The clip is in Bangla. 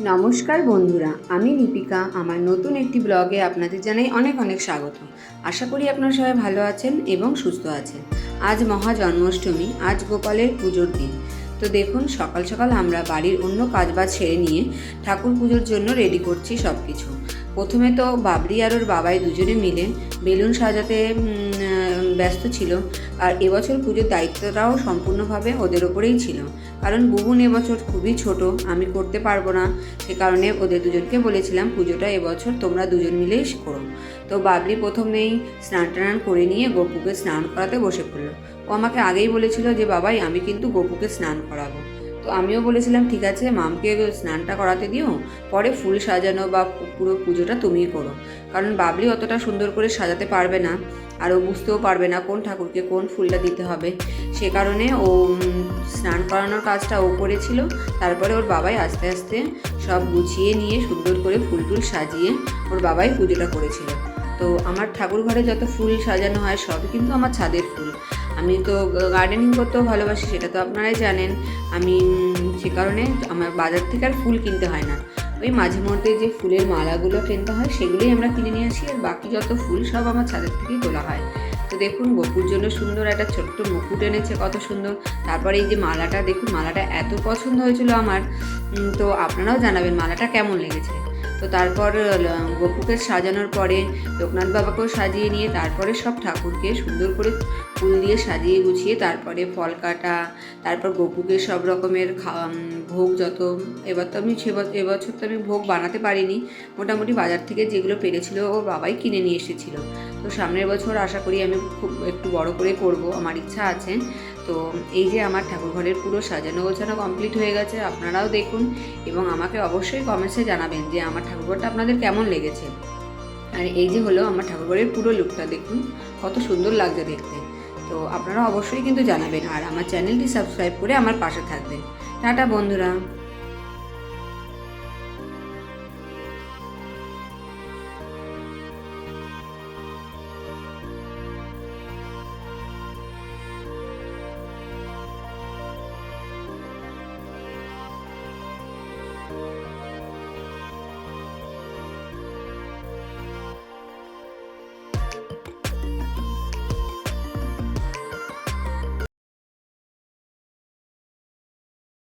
নমস্কার বন্ধুরা, আমি লিপিকা। আমার নতুন একটি ব্লগে আপনাদের জানাই অনেক অনেক স্বাগত। আশা করি আপনারা সবাই ভালো আছেন এবং সুস্থ আছেন। আজ মহা জন্মাষ্টমী, আজ গোপালের পুজোর দিন। তো দেখুন, সকাল সকাল আমরা বাড়ির অন্য কাজবাজ ছেড়ে নিয়ে ঠাকুর পুজোর জন্য রেডি করছি সব কিছু। প্রথমে তো বাবলি আর ওর বাবাই দুজনে মিলে বেলুন সাজাতে ব্যস্ত ছিল। আর এবছর পুজোর দায়িত্বটাও সম্পূর্ণভাবে ওদের ওপরেই ছিল, কারণ বুবুন এবছর খুবই ছোট, আমি করতে পারবো না। সে কারণে ওদের দুজনকে বলেছিলাম পুজোটা এবছর তোমরা দুজন মিলেই করো। তো বাবলি প্রথমেই স্নান টান করে নিয়ে গপুকে স্নান করাতে বসে পড়লো। ও আমাকে আগেই বলেছিল যে বাবাই আমি কিন্তু গপুকে স্নান করাবো। তো আমিও বলেছিলাম ঠিক আছে, মামকে স্নানটা করাতে দিও, পরে ফুল সাজানো বা পুরো পুজোটা তুমিই করো। কারণ বাবলি অতটা সুন্দর করে সাজাতে পারবে না, আর ও বুঝতেও পারবে না কোন ঠাকুরকে কোন ফুলটা দিতে হবে। সে কারণে ও স্নান করানোর কাজটা ও করেছিল। তারপরে ওর বাবাই আস্তে আস্তে সব গুছিয়ে নিয়ে সুন্দর করে ফুল টুল সাজিয়ে ওর বাবাই পুজোটা করেছিল। তো আমার ঠাকুর ঘরে যত ফুল সাজানো হয় সবই কিন্তু আমার ছাদের ফুল। আমি তো গার্ডেনিং করতেও ভালোবাসি, সেটা তো আপনারাই জানেন। আমি সে কারণে আমার বাজার থেকে আর ফুল কিনতে হয় না। ওই মাঝে মধ্যে যে ফুলের মালাগুলো কিনতে হয় সেগুলোই আমরা কিনে নিয়ে আসি, আর বাকি যত ফুল সব আমার ছাদের থেকেই তোলা হয়। তো দেখুন, গপুর জন্য সুন্দর একটা ছোট্ট মুকুট এনেছে, কত সুন্দর। তারপরে এই যে মালাটা দেখুন, মালাটা এত পছন্দ হয়েছিল আমার। তো আপনারাও জানাবেন মালাটা কেমন লেগেছে। তো তারপর গপুকে সাজানোর পরে লোকনাথ বাবাকেও সাজিয়ে নিয়ে তারপরে সব ঠাকুরকে সুন্দর করে ফুল দিয়ে সাজিয়ে গুছিয়ে তারপরে ফল কাটা, তারপর গপুকে সব রকমের ভোগ যত, এবার তো আমি এবছর তো আমি ভোগ বানাতে পারিনি, মোটামুটি বাজার থেকে যেগুলো পেরেছিল ও বাবাই কিনে নিয়ে এসেছিলো। তো সামনের বছর আশা করি আমি খুব একটু বড় করে করব, আমার ইচ্ছা আছে। তো এই যে আমার ঠাকুর ঘরের পুরো সাজানো গোছানো কমপ্লিট হয়ে গেছে, আপনারাও দেখুন এবং আমাকে অবশ্যই কমেন্টসে জানাবেন যে আমার ঠাকুরঘরটা আপনাদের কেমন লেগেছে। আর এই যে হলো আমার ঠাকুরঘরের পুরো লুকটা, দেখুন কত সুন্দর লাগছে দেখতে। তো আপনারা অবশ্যই কিন্তু জানাবেন, আর আমার চ্যানেলটি সাবস্ক্রাইব করে আমার পাশে থাকবেন। টাটা বন্ধুরা।